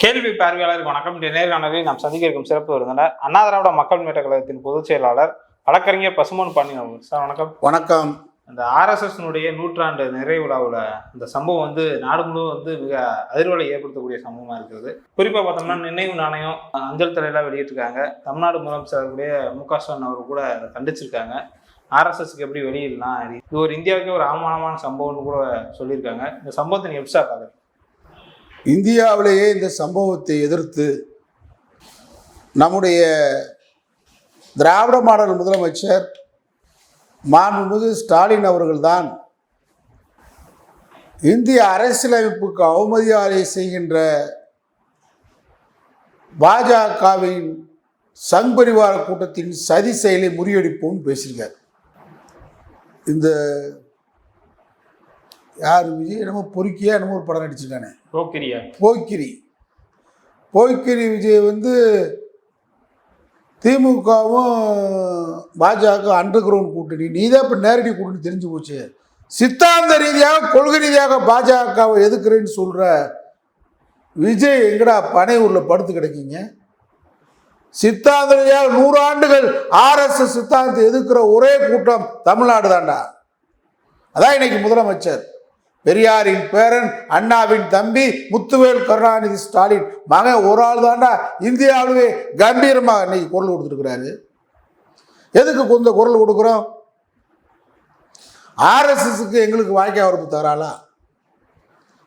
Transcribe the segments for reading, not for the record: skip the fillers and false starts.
கேள்வி பார்வையாளருக்கு வணக்கம். நேர்காணலில் நாம் சந்திக்க இருக்கும் சிறப்பு விருந்தினர் அண்ணா திராவிட மக்கள் முன்னேற்ற கழகத்தின் பொதுச் செயலாளர் வழக்கறிஞர் பசும்பொன் பாண்டியன் அவர்கள். சார் வணக்கம். வணக்கம். இந்த ஆர்எஸ்எஸ்னுடைய நூற்றாண்டு நிறைவு விழாவில் இந்த சம்பவம் நாடு முழுவதும் மிக அதிர்வலை ஏற்படுத்தக்கூடிய சம்பவமாக இருக்கிறது. குறிப்பாக பார்த்தோம்னா நினைவு நாணயம் அஞ்சல் தலையெல்லாம் வெளியிட்டிருக்காங்க. தமிழ்நாடு முதலமைச்சருடைய மு.க.ஸ்டாலின் அவர் கூட கண்டிச்சிருக்காங்க. ஆர்எஸ்எஸ்க்கு எப்படி வெளியிடலாம், இது ஒரு இந்தியாவுக்கே ஒரு அவமானமான சம்பவம்னு கூட சொல்லியிருக்காங்க. இந்த சம்பவத்தை எப்படி சார் பார்க்குறீங்க? இந்தியாவிலேயே இந்த சம்பவத்தை எதிர்த்து நம்முடைய திராவிட மாடல் முதலமைச்சர் மாண்புமிகு ஸ்டாலின் அவர்கள்தான் இந்திய அரசியலமைப்புக்கு அவமரியாதை செய்கின்ற பாஜகவின் சங் பரிவார கூட்டத்தின் சதி செயலை முறியடிப்போம்னு பேசியிருக்கார். இந்த யார் விஜய் என்னமோ பொறுக்கியா என்னமோ ஒரு படம் நடிச்சிருக்கானே, போய்க்கிரி விஜய் திமுகவும் பாஜக அண்டர் கிரவுண்ட் கூட்டணி, நீதான் இப்போ நேரடி கூட்டணி தெரிஞ்சு போச்சு. சித்தாந்த ரீதியாக கொள்கை ரீதியாக பாஜகவை எதுக்குறேன்னு சொல்கிற விஜய் எங்கடா பனையூரில் படுத்து கிடைக்கீங்க? சித்தாந்த ரீதியாக 100 ஆண்டுகள் ஆர்எஸ்எஸ் சித்தாந்தத்தை எதுக்குற ஒரே கூட்டம் தமிழ்நாடு தாண்டா. அதான் இன்னைக்கு முதலமைச்சர் பெரியாரின் பேரன், அண்ணாவின் தம்பி, முத்துவேல் கருணாநிதி ஸ்டாலின் மகன் ஒரு ஆள் தாண்டா இந்தியாவிலே கம்பீரமாக இன்னைக்கு குரல் கொடுத்துருக்கிறாரு. எதுக்கு கொஞ்சம் குரல் கொடுக்குறோம்? ஆர்எஸ்எஸ்க்கு எங்களுக்கு வாழ்க்கை வரப்பு தராளா?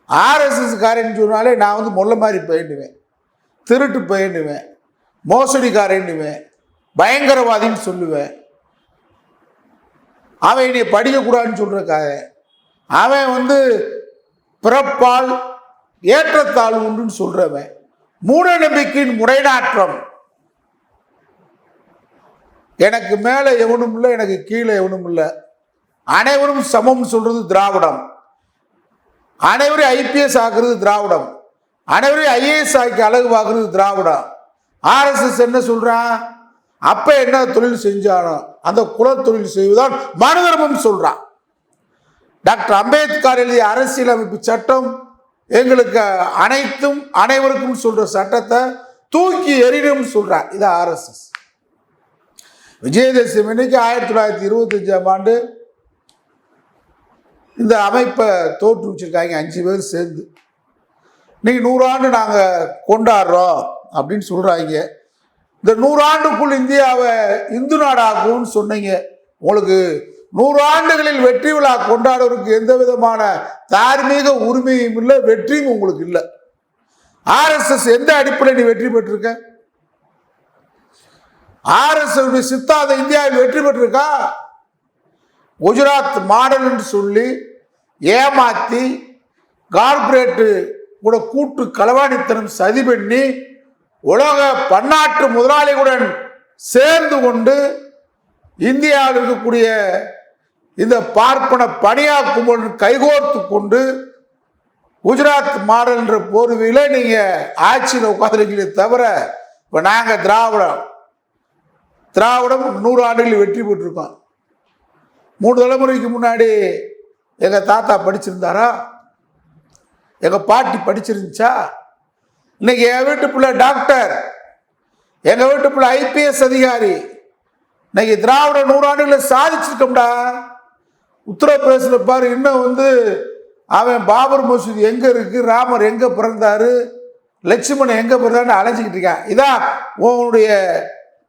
ஆர்எஸ்எஸ் காரன்னு சொன்னாலே நான் மொல்ல மாதிரி பயிண்டுவேன், திருட்டு பயிண்டுவேன், மோசடிக்காரன்னுவேன், பயங்கரவாதின்னு சொல்லுவேன். அவன் என்னை படிக்கக்கூடாதுன்னு சொல்கிறக்காக அவன் பிறப்பால் ஏற்றத்தாழ்வு உண்டுன்னு சொல்றவன், மூட நம்பிக்கையின் முறைநாற்றம். எனக்கு மேலே எவனும் இல்லை, எனக்கு கீழே எவனும் இல்லை, அனைவரும் சமம் சொல்றது திராவிடம், அனைவரும் ஐபிஎஸ் ஆக்குறது திராவிடம், அனைவரும் ஐஏஎஸ் ஆக்கி அழகு பார்க்கறது திராவிடம். ஆர்எஸ்எஸ் என்ன சொல்றான்? அப்ப என்ன தொழில் செஞ்சானோ அந்த குலத்தொழில் செய்வதால் மனு தர்மம் சொல்றான். டாக்டர் அம்பேத்கர் எழுதிய அரசியலமைப்பு சட்டம் எங்களுக்கு அனைத்தும் அனைவருக்கும் சொல்ற சட்டத்தை தூக்கி எறியும் சொல்றான். இது ஆர்எஸ்எஸ். விஜயதசமி அன்னைக்கு 1925ஆம் ஆண்டு இந்த அமைப்பை தோற்றுவிச்சிருக்காங்க 5 பேர் சேர்ந்து. இன்னைக்கு 100 ஆண்டு நாங்கள் கொண்டாடுறோம் அப்படின்னு சொல்றாங்க. இந்த 100 ஆண்டுக்குள் இந்தியாவை இந்து நாடாகும்னு சொன்னீங்க. உங்களுக்கு 100 ஆண்டுகளில் வெற்றி விழா கொண்டாடுவதற்கு எந்த விதமான தார்மீக உரிமையும் இல்லை, வெற்றியும் உங்களுக்கு இல்லை. ஆர்எஸ்எஸ் எந்த அடிப்படையில் நீ வெற்றி பெற்றிருக்க? ஆர்எஸ்எஸ் சித்தாந்த இந்தியாவில் வெற்றி பெற்றிருக்கா? குஜராத் மாடல் என்று சொல்லி ஏமாத்தி கார்பரேட்டு கூட கூட்டு களவாணித்தனம் சதி பண்ணி உலக பன்னாட்டு முதலாளிகளுடன் சேர்ந்து கொண்டு இந்தியாவில் இருக்கக்கூடிய இந்த பார்ப்பன பணியாக்கும் கைகோர்த்து கொண்டு குஜராத் மாடல் என்ற போர்வையில நீங்க ஆட்சியில் உட்காந்துருக்கீங்களே தவிர, இப்ப நாங்க திராவிடம் 100 ஆண்டுகளில் வெற்றி பெற்றிருக்கோம். 3 தலைமுறைக்கு முன்னாடி எங்க தாத்தா படிச்சிருந்தாரா? எங்க பாட்டி படிச்சிருந்துச்சா? இன்னைக்கு என் வீட்டு பிள்ளை டாக்டர், எங்க வீட்டு பிள்ளை ஐபிஎஸ் அதிகாரி. இன்னைக்கு திராவிட 100 ஆண்டுகளை சாதிச்சிருக்கோம்டா. உத்தரப்பிரதேசத்தில் பாரு, இன்னும் அவன் பாபர் மசூதி எங்க இருக்கு, ராமர் எங்க பிறந்தாரு, லட்சுமணன் எங்க பிறந்தாருன்னு அலைஞ்சிக்கிட்டு இருக்கான். இதான் உன்னுடைய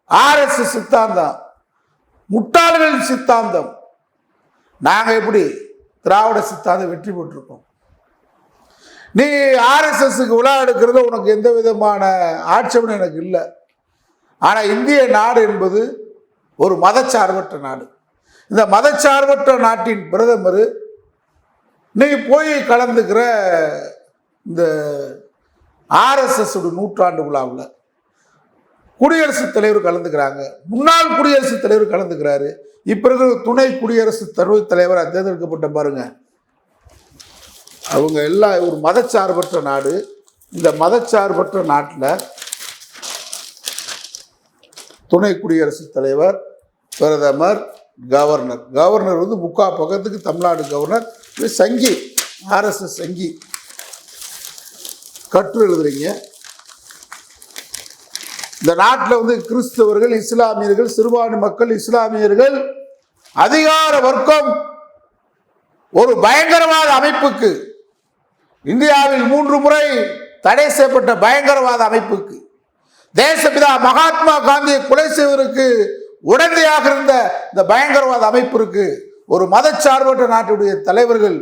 ஆர்எஸ்எஸ் சித்தாந்தம், முட்டாள்களின் சித்தாந்தம். நாங்க எப்படி திராவிட சித்தாந்தம் வெற்றி பெற்றிருக்கோம். நீ ஆர்எஸ்எஸ்க்கு விழா எடுக்கிறது உனக்கு எந்த விதமான ஆட்சேபனை எனக்கு இல்லை. ஆனா இந்திய நாடு என்பது ஒரு மதச்சார்பற்ற நாடு. இந்த மதச்சார்பற்ற நாட்டின் பிரதமர் நீ போய் கலந்துக்கிற இந்த ஆர்எஸ்எஸ் நூற்றாண்டு விழாவில் குடியரசுத் தலைவர் கலந்துக்கிறாங்க, முன்னாள் குடியரசுத் தலைவர் கலந்துக்கிறாரு, இப்ப இருக்கிற துணை குடியரசுத் தலைவராக தேர்ந்தெடுக்கப்பட்ட பாருங்க. அவங்க எல்லாம் ஒரு மதச்சார்பற்ற நாடு. இந்த மதச்சார்பற்ற நாட்டில் துணை குடியரசுத் தலைவர், பிரதமர், கவர்னர் 3/4 பக்கத்துக்கு தமிழ்நாடு கவர்னர், சங்கி, ஆர்எஸ்எஸ் சங்கி. கட்டுரை எழுதுறீங்க, இந்த நாட்டில் வந்து கிறிஸ்தவர்கள், இஸ்லாமியர்கள், சிறுபான்மை மக்கள், இஸ்லாமியர்கள், அதிகார வர்க்கம் ஒரு பயங்கரவாத அமைப்புக்கு, இந்தியாவில் 3 முறை தடை செய்யப்பட்ட பயங்கரவாத அமைப்புக்கு, தேசப்பிதா மகாத்மா காந்தியை கொலை செய்வதற்கு உடந்தையாக இருந்த இந்த பயங்கரவாத அமைப்பிற்கு ஒரு மதச்சார்பற்ற நாட்டுடைய தலைவர்கள்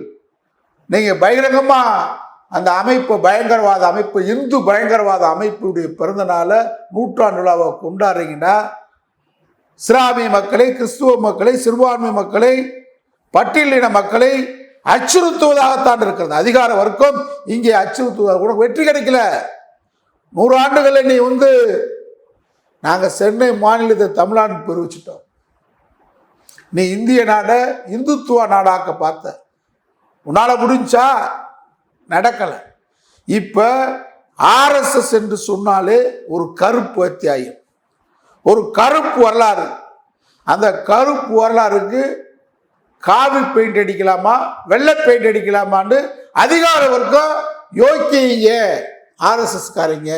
நீங்க பகிரங்கமா அந்த அமைப்பு, பயங்கரவாத அமைப்பு, இந்து பயங்கரவாத அமைப்புடைய பிறந்த நாள நூற்றாண்டு விழாவை கொண்டாடுறீங்கன்னா இஸ்லாமிய மக்களை, கிறிஸ்துவ மக்களை, சிறுபான்மை மக்களை, பட்டியலின மக்களை அச்சுறுத்துவதாகத்தான் இருக்கிறது. அதிகார வர்க்கம் இங்கே அச்சுறுத்துவதாக கூட வெற்றி கிடைக்கல. 100 ஆண்டுகளில் நீ வந்து நாங்கள் சென்னை மாநிலத்தை தமிழ்நாடு பெருவிச்சிட்டோம். நீ இந்திய நாடை இந்துத்துவ நாடாக்க பார்த்த, உன்னால முடிஞ்சா நடக்கலை. இப்போ ஆர்எஸ்எஸ் என்று சொன்னாலே ஒரு கருப்பு அத்தியாயம், ஒரு கருப்பு வரலாறு. அந்த கருப்பு வரலாறுக்கு காவி பெயிண்ட் அடிக்கலாமா, வெள்ளை பெயிண்ட் அடிக்கலாமான்னு அதிகார வர்க்கம் யோக்கியங்க. ஆர்எஸ்எஸ் காரங்க,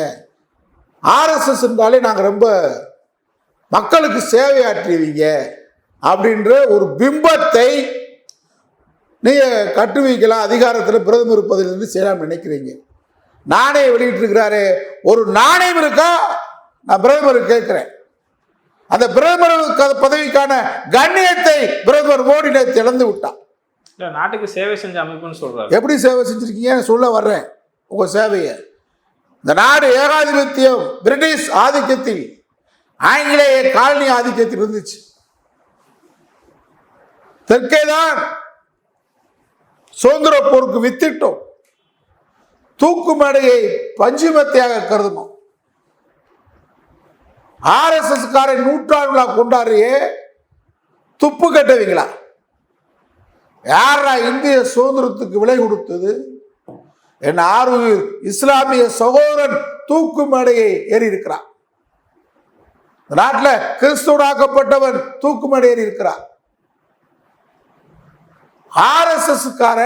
ஆர்எஸ்எஸ் இருந்தாலே நாங்கள் ரொம்ப மக்களுக்கு சேவையாற்றுவீங்க அப்படின்ற ஒரு பிம்பத்தை நீங்கள் கட்டு வைக்கலாம். அதிகாரத்தில் பிரதமர் இருப்பதிலிருந்து செய்யலாம் நினைக்கிறீங்க. நாணயம் வெளியிட்டிருக்கிறாரு, ஒரு நாணயம் இருக்கா? நான் பிரதமர் கேட்கிறேன். அந்த பிரதமர் பதவிக்கான கண்ணியத்தை பிரதமர் மோடி நேற்று இழந்து விட்டார். இல்லை, நாட்டுக்கு சேவை செஞ்ச அமைப்புன்னு சொல்றாரு. எப்படி சேவை செஞ்சிருக்கீங்க சொல்ல வர்றேன். உங்க சேவையை, இந்த நாடு ஏகாதிபத்தியம், பிரிட்டிஷ் ஆதிக்கத்தில், ஆங்கிலேய காலனி ஆதிக்கத்தில் இருந்துச்சு. தெற்கேதான் சுதந்திர போருக்கு வித்திட்டோம். தூக்கு மேடையை பஞ்சுமத்தையாக கருதணும். ஆர்எஸ்எஸ் காரை நூற்றாண்டு விழா கொண்டாடுறியே, துப்பு கட்டுவீங்களா? யாரா இந்திய சுதந்திரத்துக்கு விலை கொடுத்தது? என் ஆறுயிர் இஸ்லாமிய சகோதரன் தூக்கு மேடையை ஏறி இருக்கிறான். நாட்டில் கிறிஸ்துவனாக்கப்பட்டவன் தூக்கு மேடை ஏறி இருக்கிறான். ஆர்எஸ்எஸ் கார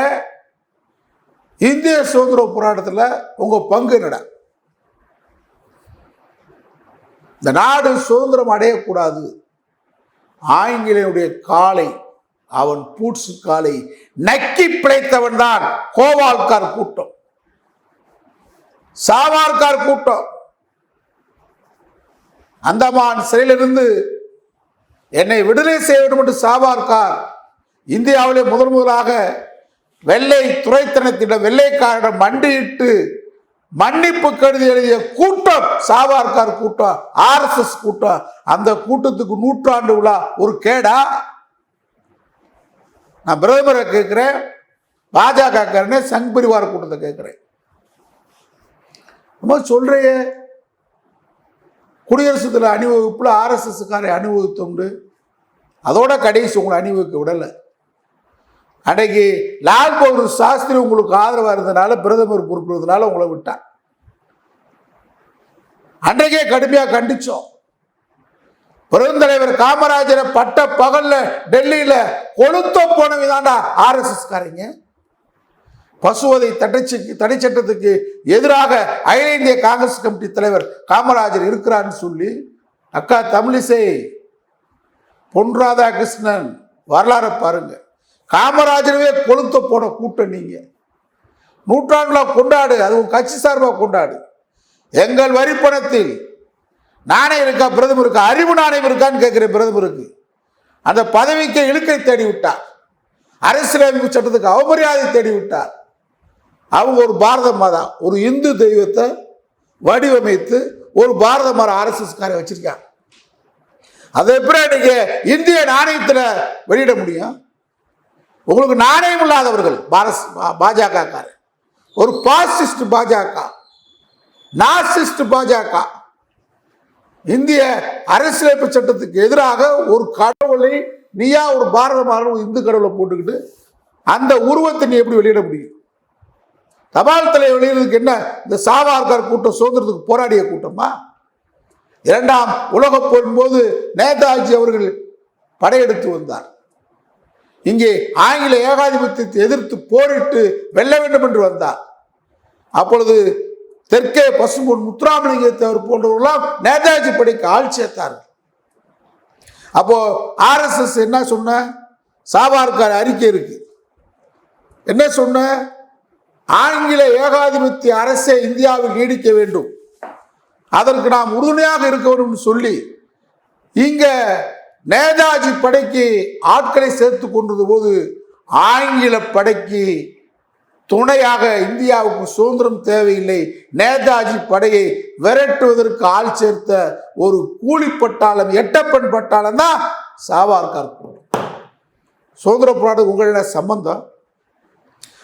இந்திய சுதந்திர போராட்டத்தில் உங்க பங்கு என்னடா? இந்த நாடு சுதந்திரம் அடையக்கூடாது. ஆங்கிலேயுடைய காலை, அவன் பூட்ஸ் காலை நக்கி பிழைத்தவன் தான் கோவால்கார் கூட்டம், சாவார்கார் கூட்டம். அந்தமான் சிறையிலிருந்து என்னை விடுதலை செய்ய வேண்டும் என்று சாவார்கார் இந்தியாவிலே முதலாக வெள்ளை துரைத்தனத்திடம், வெள்ளைக்காரிடம் மண்டியிட்டு மன்னிப்பு கருதி எழுதிய கூட்டம் சாவார்கார் கூட்டம், ஆர்எஸ்எஸ் கூட்டம். அந்த கூட்டத்துக்கு நூற்றாண்டு விழா ஒரு கேடா? நான் பிரதமரை கேட்கிறேன், பாஜக சங் பரிவார் கூட்டத்தை கேட்கிறேன். சொல்றையே குடியரசு தின அணிவகுப்புல ஆர்எஸ்எஸ் காரை அணிவகுத்தோம்னு, அதோட கடைசி உங்களை அணிவகுக்க விடலை. அன்றைக்கு லால் பகதூர் சாஸ்திரி உங்களுக்கு ஆதரவாக இருந்ததுனால, பிரதமர் பொறுப்புறதுனால உங்களை விட்டார். அன்றைக்கே கடுமையாக கண்டிச்சோம். பெருந்தலைவர் காமராஜரை பட்ட பகல்ல டெல்லியில கொளுத்த போனவதாண்டா ஆர்எஸ்எஸ் காரங்க. பசுவதை தடை சட்டத்துக்கு எதிராக அகில இந்திய காங்கிரஸ் கமிட்டி தலைவர் காமராஜர் இருக்கிறான்னு சொல்லி அக்கா தமிழிசை, பொன் ராதாகிருஷ்ணன் வரலாறு பாருங்க. காமராஜரவே கொளுத்த போன கூட்டம் நீங்க. நூற்றாண்டுல கொண்டாடு, அது உங்க கட்சி சார்பாக கொண்டாடு. எங்கள் வரி பணத்தில் நாணயம் இருக்கா பிரதமருக்கு? அறிவு நாணயம் இருக்கான்னு கேட்கிறேன் பிரதமருக்கு. அந்த பதவிக்கு இழுக்கை தேடி விட்டார். அரசியலமைப்பு சட்டத்துக்கு அவமரியாதை தேடி விட்டார். அவங்க ஒரு பாரத மாதா, ஒரு இந்து தெய்வத்தை வடிவமைத்து ஒரு பாரத மாதா ஆர்எஸ்எஸ் காரை வச்சிருக்காங்க. அதை எப்படி நீங்க இந்திய நாணயத்தில் வெளியிட முடியும்? உங்களுக்கு நாணயம் இல்லாதவர்கள் பாஜக காரர், ஒரு பாசிஸ்ட் பாஜக, நாசிஸ்ட் பாஜக. இந்திய அரசியலமைப்பு சட்டத்துக்கு எதிராக ஒரு கடவுளை நீயா ஒரு பாரத மாதம் இந்து கடவுளை போட்டுக்கிட்டு அந்த உருவத்தை நீ எப்படி வெளியிட முடியும்? தபால் தலை வெளியிடுறதுக்கு என்ன இந்த சாவார்கார் கூட்டம் சுதந்திரத்துக்கு போராடிய கூட்டமா? 2ஆம் உலகப் போரின் போது நேதாஜி அவர்கள் படையெடுத்து வந்தார். இங்கே ஆங்கில ஏகாதிபத்தியத்தை எதிர்த்து போரிட்டு வெல்ல வேண்டும் என்று வந்தார். அப்பொழுது தெற்கே பசும்பொன் முத்துராமலிங்க தேவர் போன்றவர்களாம் நேதாஜி படைக்கு ஆள் சேர்த்தார்கள். அப்போ ஆர்எஸ்எஸ் என்ன சொன்ன? சாவர்கர் அறிக்கை இருக்கு, என்ன சொன்ன? ஆங்கில ஏகாதிபத்திய அரசை இந்தியாவில் நீடிக்க வேண்டும், அதற்கு நாம் உறுதுணையாக இருக்க வேண்டும் சொல்லி இங்க நேதாஜி படைக்கு ஆட்களை சேர்த்து கொண்டது போது ஆங்கில படைக்கு துணையாக இந்தியாவுக்கு சுதந்திரம் தேவையில்லை, நேதாஜி படையை விரட்டுவதற்கு ஆள் சேர்த்த ஒரு கூலிப்பட்டாளம், எட்டப்பன் பட்டாளம் தான் சாவர்கர். சுதந்திர போராட்டம் உங்களோட சம்பந்தம்.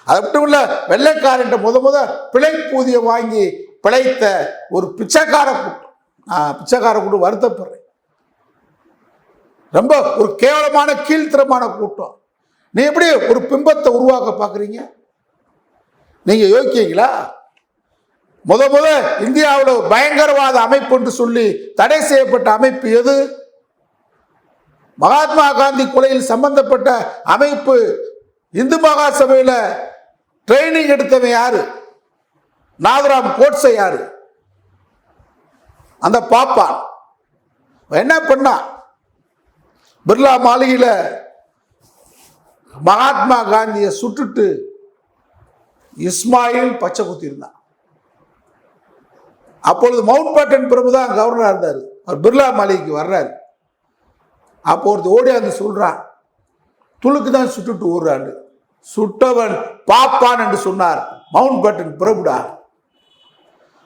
அது மட்டும் இல்ல, வெள்ளைக்காரன் முத பிழைப்பூதிய வாங்கி பிழைத்த ஒரு பிச்சைக்கார கூட்டம். பிச்சைக்கார கூட்டம் வருத்தப்படுறேன், ரொம்ப ஒரு கேவலமான கீழ்த்தரமான கூட்டம். நீ எப்படி ஒரு பிம்பத்தை உருவாக்க பார்க்குறீங்க? நீங்க யோசிக்கீங்களா? முத இந்தியாவில் பயங்கரவாத அமைப்பு என்று சொல்லி தடை செய்யப்பட்ட அமைப்பு எது? மகாத்மா காந்தி கொலையில் சம்பந்தப்பட்ட அமைப்பு. இந்து மகா சபையில ட்ரைனிங் எடுத்தவன் யாரு? நாதராம் கோட்ஸே யாரு? அந்த பாப்பான் என்ன பண்ணா? பிர்லா மாளிகையில் மகாத்மா காந்தியை சுட்டுட்டு இஸ்மாயில் பச்சை குத்தி இருந்தான். அப்பொழுது மவுண்ட் பேட்டன் பிரபு தான் கவர்னரா இருந்தார். அவர் பிர்லா மாளிகைக்கு வர்றாரு. அப்போ ஒருத்தர் ஓடியாந்து சொல்றான், துளுக்கு தான் சுட்டுட்டு ஓடுறாரு. சுட்டவன் பாப்பான் என்று சொன்னார் மவுண்ட் பேட்டன் பிரபுடா.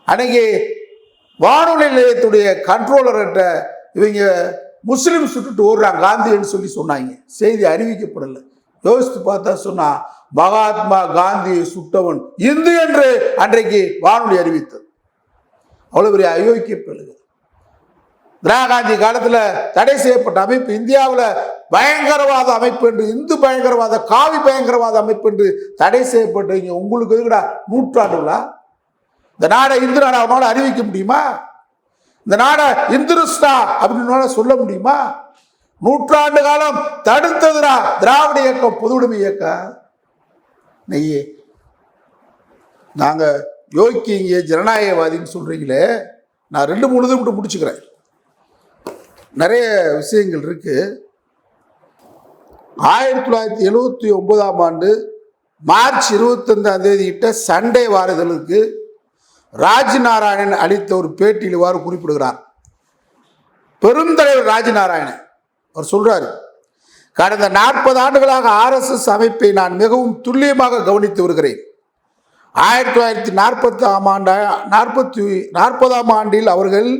அன்னைக்கு வானொலி நிலையத்துடைய கண்ட்ரோலர்கிட்ட இவங்க முஸ்லீம் சுட்டுட்டு ஓடுறாங்க காந்தின்னு சொல்லி சொன்னாங்க. செய்தி அறிவிக்கப்படலை. யோசித்து பார்த்தா சொன்னா மகாத்மா காந்தியை சுட்டவன் இந்து என்று அன்றைக்கு வானொலி அறிவித்தது. அவ்வளவு பெரிய அயோக்கிய பிள்ளைகள். இந்திரா காந்தி காலத்தில் தடை செய்யப்பட்ட அமைப்பு இந்தியாவில் பயங்கரவாத அமைப்பு என்று, இந்து பயங்கரவாத, காவி பயங்கரவாத அமைப்பு என்று தடை செய்யப்பட்டீங்க. உங்களுக்கு எதுக்குடா நூற்றாண்டுகளா? இந்த நாடை இந்து நாடா அவனால அறிவிக்க முடியுமா? இந்த நாடை இந்துருஸ்டா அப்படின்னு சொல்ல முடியுமா? நூற்றாண்டு காலம் தடுத்ததுடா திராவிட இயக்கம், பொதுவுடைமை இயக்கம். நெய்யே நாங்க யோக்கிங்க ஜனநாயகவாதின்னு சொல்றீங்களே, நான் 2-3 இது மட்டும் முடிச்சுக்கிறேன். நிறைய விஷயங்கள் இருக்கு. 1979ஆம் ஆண்டு மார்ச் 25ஆம் தேதி இட்ட சண்டே வாரதலுக்கு ராஜ்நாராயணன் அளித்த ஒரு பேட்டியில் இவ்வாறு குறிப்பிடுகிறார். பெருந்தலைவர் ராஜ்நாராயணன் அவர் சொல்றாரு, கடந்த 40 ஆண்டுகளாக RSS அமைப்பை நான் மிகவும் துல்லியமாக கவனித்து வருகிறேன். 1940ஆம் ஆண்டில் அவர்கள்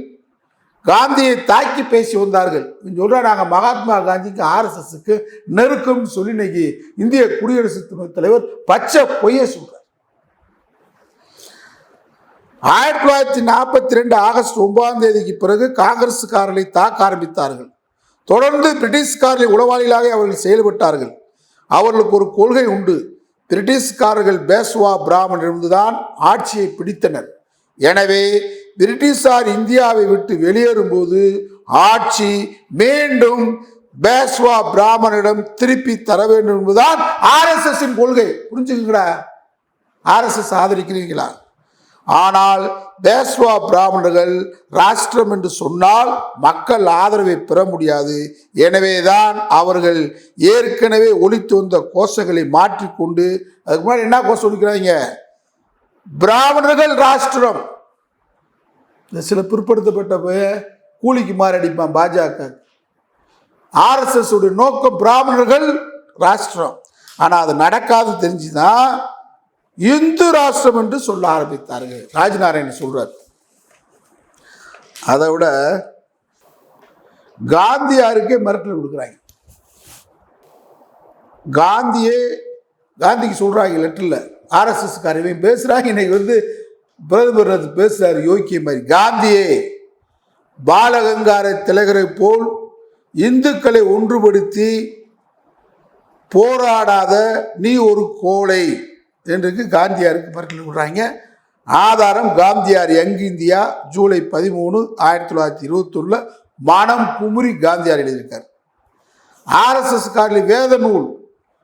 காந்தியை தாக்கி பேசி வந்தார்கள். சொல்ற நாங்க மகாத்மா காந்திக்கு RSSக்கு நெருக்கம் சொல்லி இன்னைக்கு இந்திய குடியரசு துணைத் தலைவர் பச்சை பொய்ய சொல்றார். 1942 ஆகஸ்ட் 9ஆம் தேதிக்கு பிறகு காங்கிரஸ்காரர்களை தாக்க ஆரம்பித்தார்கள். தொடர்ந்து பிரிட்டிஷ்காரர்களை உளவாளிகளாக அவர்கள் செயல்பட்டார்கள். அவர்களுக்கு ஒரு கொள்கை உண்டு. பிரிட்டிஷ்காரர்கள் பேஸ்வா பிராமணரிடம்தான் ஆட்சியை பிடித்தனர். எனவே பிரிட்டிஷார் இந்தியாவை விட்டு வெளியேறும் போது ஆட்சி மீண்டும் பேஸ்வா பிராமணரிடம் திருப்பி தர வேண்டும் என்பதுதான் RSS கொள்கை. புரிஞ்சுக்கீங்களா? RSS ஆதரிக்கிறீங்களா? ஆனால் பேஸ்வா பிராமணர்கள் ராஷ்டிரம் என்று சொன்னால் மக்கள் ஆதரவை பெற முடியாது. எனவேதான் அவர்கள் ஏற்கனவே ஒலித்து வந்த கோஷங்களை மாற்றிக்கொண்டு, அதுக்கு முன்னாடி என்ன கோஷம் ஒலிக்கிறாங்க? பிராமணர்கள் ராஷ்டிரம். சில பிற்படுத்தப்பட்ட கூலிக்கு மாறடிப்பான் பாஜக. RSS உடைய நோக்கம் பிராமணர்கள் ராஷ்டிரம். ஆனா அது நடக்காது தெரிஞ்சுதான் இந்து ராஷ்டிரம் என்று சொல்ல ஆரம்பித்தார்கள். ராஜ்நாராயணன் சொல்றார். அதை விட காந்தியாருக்கே மிரட்டல் கொடுக்குறாங்க. காந்திக்கு சொல்றாங்க லெட்டர்ல, RSS காரவையும் பேசுறாங்க. இன்னைக்கு பிரதமர் பேசுறாரு யோக்கிய மாதிரி. காந்தியே, பாலகங்கார திலகரை போல் இந்துக்களை ஒன்றுபடுத்தி போராடாத நீ ஒரு கோழை என்று காந்தியாருக்கு மிரட்டல் விடுறாங்க. ஆதாரம் காந்தியார் யங் இந்தியா ஜூலை 13, 1921 மனம் குமுறி காந்தியார் எழுதியிருக்கார். RSS காரர்களின் வேத நூல்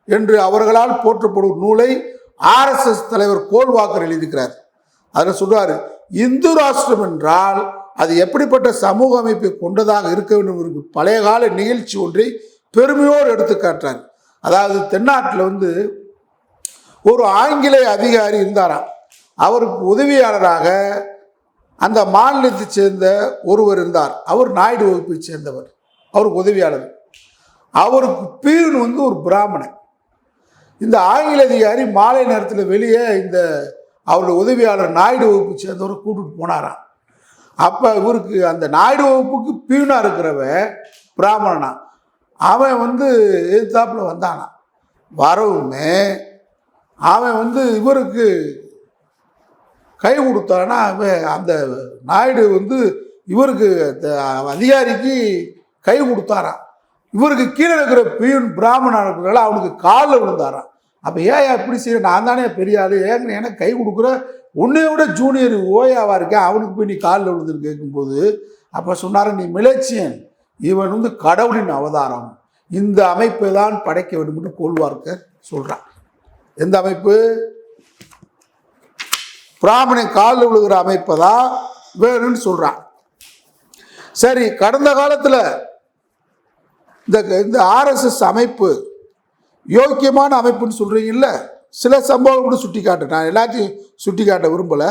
என்று அவர்களால் போற்றப்படும் நூலை RSS தலைவர் கோல்வாக்கர் எழுதியிருக்கிறார். அதில் சொல்றாரு, இந்து ராஷ்டிரம் என்றால் அது எப்படிப்பட்ட சமூக அமைப்பை கொண்டதாக இருக்க வேண்டும் என்று பழைய கால நிகழ்ச்சி ஒன்றை பெருமையோடு எடுத்து காட்டுறார். அதாவது தென்னாட்டில் வந்து ஒரு ஆங்கிலேய அதிகாரி இருந்தாராம். அவருக்கு உதவியாளராக அந்த மாநிலத்தை சேர்ந்த ஒருவர் இருந்தார். அவர் நாயுடு வகுப்பை சேர்ந்தவர். அவருக்கு உதவியாளர். அவருக்கு பீன் வந்து ஒரு பிராமணன். இந்த ஆங்கில அதிகாரி மாலை நேரத்தில் வெளியே இந்த அவருடைய உதவியாளர் நாயுடு வகுப்பை சேர்ந்தவரை கூட்டிட்டு போனாராம். அப்போ இவருக்கு அந்த நாயுடு வகுப்புக்கு பீனாக இருக்கிறவன் பிராமணனா, அவன் வந்து எதிர்த்தாப்புல வந்தானா. வரவுமே அவன் வந்து இவருக்கு கை கொடுத்தானா. அவன் அந்த நாயுடு வந்து இவருக்கு அதிகாரிக்கு கை கொடுத்தாராம். இவருக்கு கீழே இருக்கிற பீன் பிராமணன் இருக்கிறதால அவனுக்கு காலில் விழுந்தாராம். அப்போ ஏன் இப்படி செய்ய, நான் தானே பெரிய ஆள், ஏங்க எனக்கு கை கொடுக்குற, உன்னைய விட ஜூனியர் ஓயாவாக இருக்கேன், அவனுக்கு போய் நீ காலில் விழுந்துன்னு கேட்கும்போது அப்போ சொன்னார், நீ மிலேச்சியன், இவன் வந்து கடவுளின் அவதாரம், இந்த அமைப்பை தான் படைக்க வேண்டும் என்று கோல்வார்க்கர் சொல்கிறான். எந்த அமைப்பு? பிராமணன் காலில் விழுகிற அமைப்பை தான் வேணும்னு சொல்கிறான். சரி, கடந்த காலத்தில் இந்த ஆர்எஸ்எஸ் அமைப்பு யோக்கியமான அமைப்புன்னு சொல்கிறீங்கல்ல, சில சம்பவங்களை மட்டும் சுட்டி காட்டு. நான் எல்லாத்தையும் சுட்டி காட்ட விரும்பலை.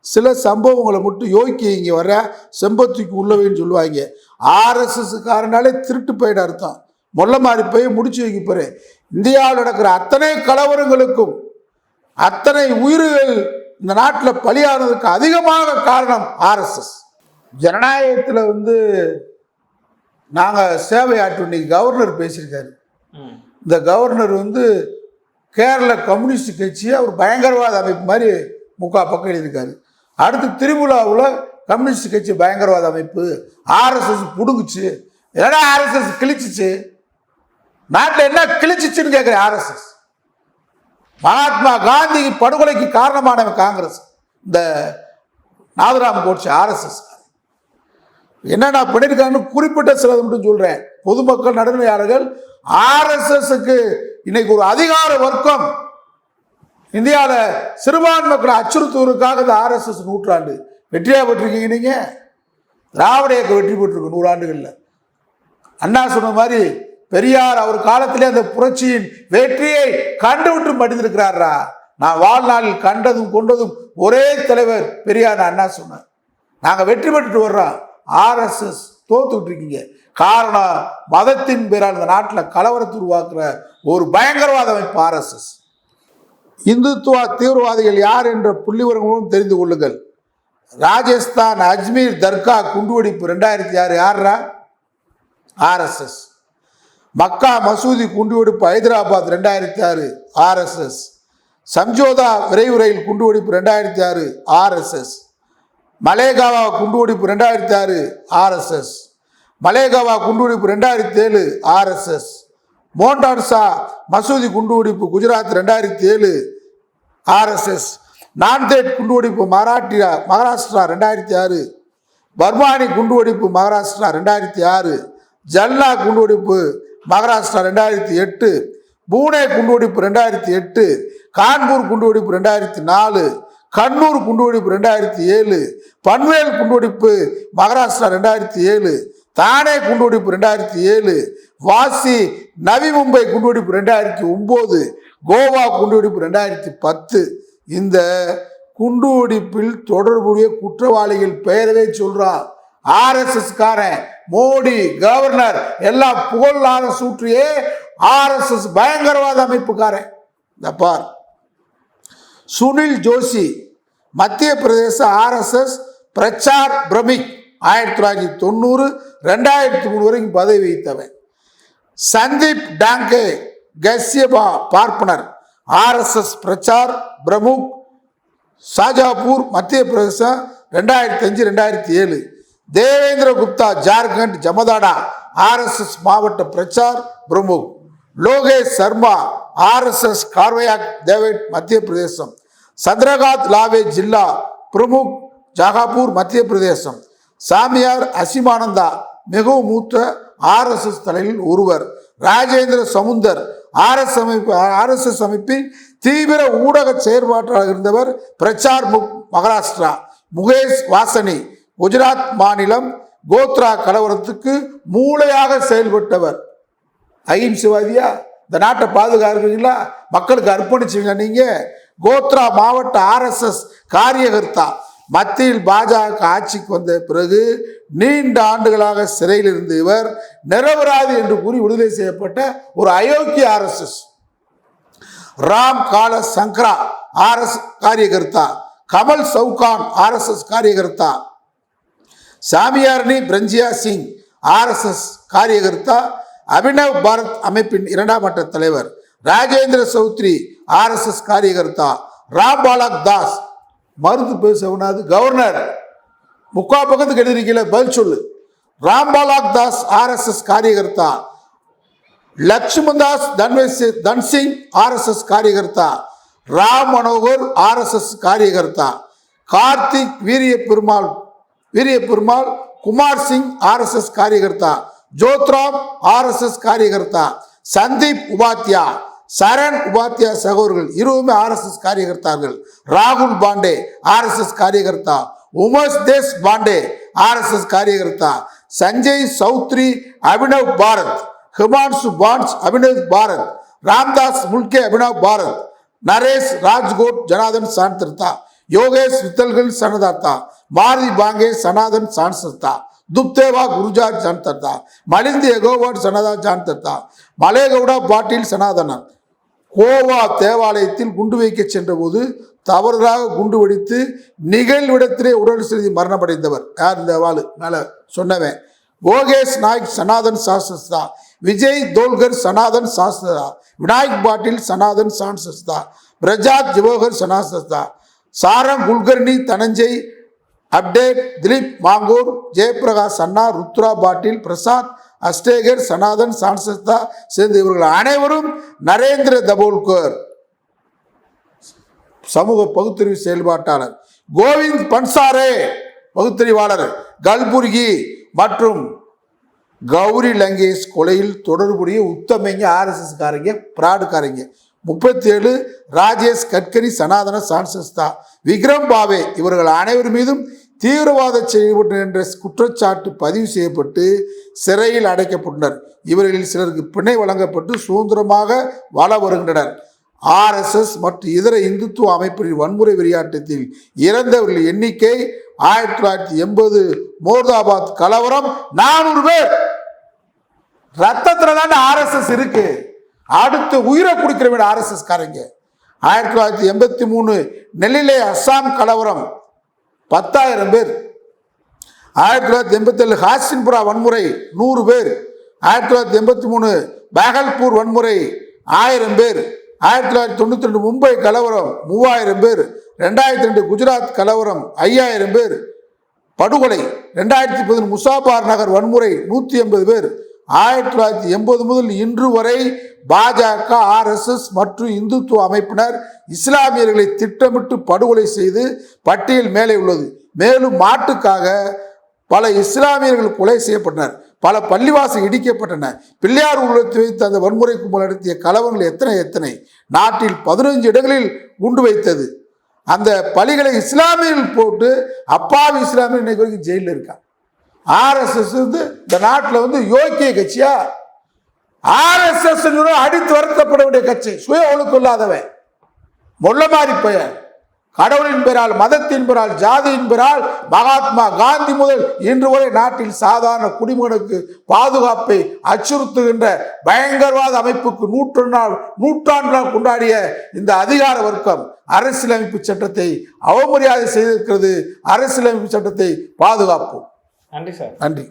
சில சம்பவங்களை மட்டும் யோக்கிய இங்கே வர செம்பத்துக்கு உள்ளவைன்னு சொல்லுவாங்க. ஆர்எஸ்எஸ்காரனாலே திருட்டு போயிட அர்த்தம். மொல்ல மாதிரி போய் முடிச்சு வைக்க போகிறேன். இந்தியாவில் நடக்கிற அத்தனை கலவரங்களுக்கும் அத்தனை உயிர்கள் இந்த நாட்டில் பலியானதுக்கு அதிகமாக காரணம் ஆர்எஸ்எஸ். ஜனநாயகத்தில் வந்து நாங்கள் சேவை ஆற்று. இன்னைக்கு கவர்னர் பேசியிருக்காரு. இந்த கவர்னர் வந்து கேரள கம்யூனிஸ்ட் கட்சியை ஒரு பயங்கரவாத அமைப்பு மாதிரி பக்கம் எழுதியிருக்காரு. அடுத்து திரிபுராவில் கம்யூனிஸ்ட் கட்சி பயங்கரவாத அமைப்பு, ஆர்எஸ்எஸ் பிடுங்குச்சு. ஏன்னா ஆர்எஸ்எஸ் கிழிச்சிச்சு, நாட்டில் என்ன கிழிச்சிச்சுன்னு கேட்குறேன். ஆர்எஸ்எஸ் மகாத்மா காந்தி படுகொலைக்கு காரணமானவன் காங்கிரஸ், இந்த நாதராம் கோட்சே ஆர்எஸ்எஸ். என்னென்ன பண்ணியிருக்காங்கன்னு குறிப்பிட்ட சிலது மட்டும் சொல்கிறேன். பொதுமக்கள் நடுநிலையாளர்கள் ஆர்எஸ்எஸ்க்கு இன்னைக்கு ஒரு அதிகார வர்க்கம் இந்தியாவில் சிறுபான்மை மக்களை அச்சுறுத்துவதற்காக இந்த ஆர்எஸ்எஸ் நூற்றாண்டு வெற்றியாக பெற்றிருக்கீங்க. நீங்கள் திராவிட இயக்கம் வெற்றி பெற்றிருக்கு 100 ஆண்டுகளில். அண்ணா சொன்ன மாதிரி பெரியார் அவர் காலத்திலே அந்த புரட்சியின் வெற்றியை கண்டுவிட்டு மடிந்திருக்கிறாரா. நான் வாழ்நாளில் கண்டதும் கொண்டதும் ஒரே தலைவர் பெரியார் அண்ணா சொன்னார். நாங்கள் வெற்றி பெற்றுட்டு வர்றோம், ஆர்எஸ்எஸ் தோத்துக்கிட்டு இருக்கீங்க. காரணம் மதத்தின் பேரால் இந்த நாட்டில் கலவரத்தை உருவாக்குற ஒரு பயங்கரவாத அமைப்பு ஆர்எஸ்எஸ். இந்துத்துவ தீவிரவாதிகள் யார் என்ற புள்ளிவிவரங்களும் தெரிந்து கொள்ளுங்கள். ராஜஸ்தான் அஜ்மீர் தர்கா குண்டுவெடிப்பு 2006 யாரா? ஆர்எஸ்எஸ். மக்கா மசூதி குண்டுவெடிப்பு ஹைதராபாத் 2006 ஆர்எஸ்எஸ். சம்ஜோதா விரைவு ரயில் குண்டுவெடிப்பு 2006 ஆர்எஸ்எஸ். மலேகாவா குண்டுவெடிப்பு 2006 ஆர்எஸ்எஸ். மலேகாவா குண்டுவெடிப்பு 2007 ஆர்எஸ்எஸ். மோண்டான்சா மசூதி குண்டுவெடிப்பு குஜராத் 2007 ஆர்எஸ்எஸ். நான்தேட் குண்டுவெடிப்பு மகாராஷ்டிரா 2006. பர்மானி குண்டுவெடிப்பு மகாராஷ்டிரா 2006. ஜல்னா குண்டுவெடிப்பு மகாராஷ்டிரா 2008. பூனே குண்டுவெடிப்பு 2008. கான்பூர் குண்டுவெடிப்பு 2004. கண்ணூர் குண்டுவெடிப்பு 2007. பன்வேல் குண்டுவெடிப்பு மகாராஷ்டிரா 2007. தானே குண்டுவெடிப்பு 2007. வாசி நவி மும்பை குண்டுவெடிப்பு 2009. கோவா குண்டுவெடிப்பு 2010. இந்த குண்டுவெடிப்பில் தொடர்புடைய குற்றவாளிகள் பெயரவே சொல்றான். ஆர்எஸ்எஸ் காரன் மோடி கவர்னர் எல்லாம் புகழாத சூற்றியே ஆர்எஸ்எஸ் பயங்கரவாத அமைப்புக்காரன். இந்த பார், சுனில் ஜோஷி மத்திய பிரதேச ஆர்எஸ்எஸ் பிரச்சார் பிரமிக் 1990 2003 வரைக்கும் பதவி வகித்தவன். சந்தீப் டாங்கே கஸ்யபா பார்ப்பனர் ஆர்எஸ்எஸ் பிரச்சார் பிரமுக் ஷாஜாப்பூர் மத்திய பிரதேசம் 2005-2007. தேவேந்திர குப்தா ஜார்க்கண்ட் ஜமதாடா ஆர்எஸ்எஸ் மாவட்ட பிரச்சார் பிரமுக். லோகேஷ் சர்மா ஆர்எஸ்எஸ் கார்வயாக் தேவட் மத்திய பிரதேசம். சந்திரகாந்த் லாவே ஜில்லா பிரமுக் ஜாகாப்பூர் மத்திய பிரதேசம். சாமியார் அசிமானந்தா மிகவும் மூத்த ஆர்எஸ்எஸ் தலைவரில் ஒருவர். ராஜேந்திர சமுந்தர் ஆர்எஸ்எஸ் அமைப்பின் தீவிர ஊடக செயற்பாட்டாளர் இருந்தவர். பிரச்சார் முக் மகாராஷ்டிரா. முகேஷ் வாசனி குஜராத் மாநிலம் கோத்ரா கலவரத்துக்கு மூளையாக செயல்பட்டவர். அகிம்சைவாதியா? இந்த நாட்டை பாதுகாக்கிறீங்களா? மக்களுக்கு அர்ப்பணிச்சுங்க. நீங்க கோத்ரா மாவட்ட RSS காரியகர்த்தா. மத்தியில் பாஜக ஆட்சிக்கு வந்த பிறகு நீண்ட ஆண்டுகளாக சிறையில் இருந்த இவர் நிரபராதி என்று கூறி விடுதலை செய்யப்பட்ட ஒரு அயோக்கிய RSS. ராம் கால சங்கரா RSS காரியகர்த்தா. Kamal Chauhan RSS காரியகர்த்தா. சாமியாரணி பிரஞ்சியா Singh RSS காரியகர்த்தா. Abhinav Bharat அமைப்பின் 2ஆம் மட்ட தலைவர். ராஜேந்திர சௌத்ரி RSS காரியகர்த்தா. ராம் பாலக் தாஸ் மருந்து பேசவனாது கவர்னர். முக்கா பக்கத்துக்கு எழுதிருக்கீங்கள, பதில் சொல்லு. Ram palak Das RSS காரியகர்த்தா. லட்சுமந்தாஸ் Dhansingh RSS காரியகர்த்தா. Ram Manohar RSS காரியகர்த்தா. Karthik வீரிய பெருமாள் குமார் சிங் RSS காரியகர்த்தா. ஜோத்ராம் RSS காரியகர்த்தா. சந்தீப் உபாத்யா, சரண் உபாத்யா சகோதரர்கள் இருவருமே RSS காரியகர்த்தார்கள். ராகுல் பாண்டே RSS காரியகர்த்தா. உமேஷ் தேஷ் பாண்டே RSS காரியகர்த்தா. சஞ்சய் சௌத்ரி அபினவ் பாரத். ஹிமான்சு பான்ஸ் அபினவ் பாரத். ராம்தாஸ் முல்கே அபினவ் பாரத். நரேஷ் ராஜ்கோட் ஜனாதன் சான்தர்த்தா. யோகேஷ் வித்தல்கள் சனதாத்தா. மாருதி பாங்கே சனாதன் சான்சர்த்தா. துப்தேவா குருஜாத் ஜான்தர்த்தா. மலிந்தி எகோவாட் சனதா ஜான்தர்த்தா. மலேகவுடா பாட்டீல் சனாதனன். கோவா தேவாலயத்தில் குண்டு வைக்க சென்ற போது தவறுதாக குண்டு வெடித்து நிகழ்விடத்திலே உடல் செலுத்தி மரணமடைந்தவர். யார் இந்த வாழு மேல சொன்னவன்? கோகேஷ் நாயக் சனாதன் சாஸ்திரா. விஜய் தோல்கர் சனாதன் சாஸ்திரா. விநாயக் பாட்டீல் சனாதன் சான்சஸ்தா. பிரஜாத் ஜிவோகர் சனாசஸ்தா. சாரங் குல்கர்னி தனஞ்சய் அப்டேட் திலீப் மாங்கூர் ஜெயபிரகாஷ் அண்ணா ருத்ரா பாட்டீல் பிரசாத் அஸ்டேகர் சனாதன் சான்சஸ்தா சேர்ந்த இவர்கள் அனைவரும் நரேந்திர தபோல்கர் சமூக பகுத்தறிவு செயல்பாட்டாளர். கோவிந்த் பன்சாரே பகுத்தறிவாளர். கல்புர்கி மற்றும் கௌரி லங்கேஷ் கொலையில் தொடர்புடைய உத்தமைங்க RSS காரங்க, பிராடுக்காரங்க. 37 ராஜேஷ் கட்கரி சனாதன சான்சஸ்தா. விக்ரம் பாவே இவர்கள் அனைவர் மீதும் தீவிரவாத செயல்பட்டு என்ற குற்றச்சாட்டு பதிவு செய்யப்பட்டு சிறையில் அடைக்கப்பட்டனர். இவர்களில் சிலருக்கு பிணை வழங்கப்பட்டு சுதந்திரமாக வாழ வருகின்றனர். RSS மற்றும் இதர இந்துத்துவ அமைப்பின் வன்முறை வெறியாட்டத்தில் இறந்தவர்கள் எண்ணிக்கை 1980 மோர்தாபாத் கலவரம் 400 பேர். ரத்தத்துல தான் RSS இருக்கு. அடுத்து உயிரை குடிக்கிற RSS காரங்க. 1983 நெல்லிலே அஸ்ஸாம் கலவரம் 10,000 பேர். 1987 ஹாசின்புரா வன்முறை 100 பேர். 1983 பாகல்பூர் வன்முறை 1000 பேர். 1992 மும்பை கலவரம் 3000 பேர். 2002 குஜராத் கலவரம் 5000 பேர் படுகொலை. 2010 முசாபார் நகர் வன்முறை 180 பேர். 1980 முதல் இன்று வரை பாஜக, RSS மற்றும் இந்துத்துவ அமைப்பினர் இஸ்லாமியர்களை திட்டமிட்டு படுகொலை செய்து பட்டியல் மேலே உள்ளது. மேலும் மாட்டுக்காக பல இஸ்லாமியர்கள் கொலை செய்யப்பட்டனர். பல பள்ளிவாசல் இடிக்கப்பட்டன. பிள்ளையார் உள்ளத்தை வைத்து அந்த வன்முறை கும்பல் நடத்திய கலவரங்கள் எத்தனை. நாட்டில் 15 இடங்களில் குண்டு வைத்தது. அந்த பலிகளை இஸ்லாமியர்கள் போட்டு அப்பாவி இஸ்லாமியர் இன்னைக்கு வரைக்கும் ஜெயிலில் இருக்காங்க. RSS இந்த நாட்டில் யோக்கிய கட்சியா? RSS அடித்து வருத்தப்பட வேண்டிய கட்சி. சுய ஒழுக்கம் இல்லாதவன், மொல்ல மாதிரி பெயர். கடவுளின் பெயரால், மதத்தின் பெயரால், ஜாதியின் பெயரால் மகாத்மா காந்தி முதல் இன்று வரை நாட்டில் சாதாரண குடிமகனுக்கு பாதுகாப்பை அச்சுறுத்துகின்ற பயங்கரவாத அமைப்புக்கு நூற்றாண்டால் கொண்டாடிய இந்த அதிகார வர்க்கம் அரசியலமைப்பு சட்டத்தை அவமரியாதை செய்திருக்கிறது. அரசியலமைப்பு சட்டத்தை பாதுகாப்போம். நன்றி சார். நன்றி.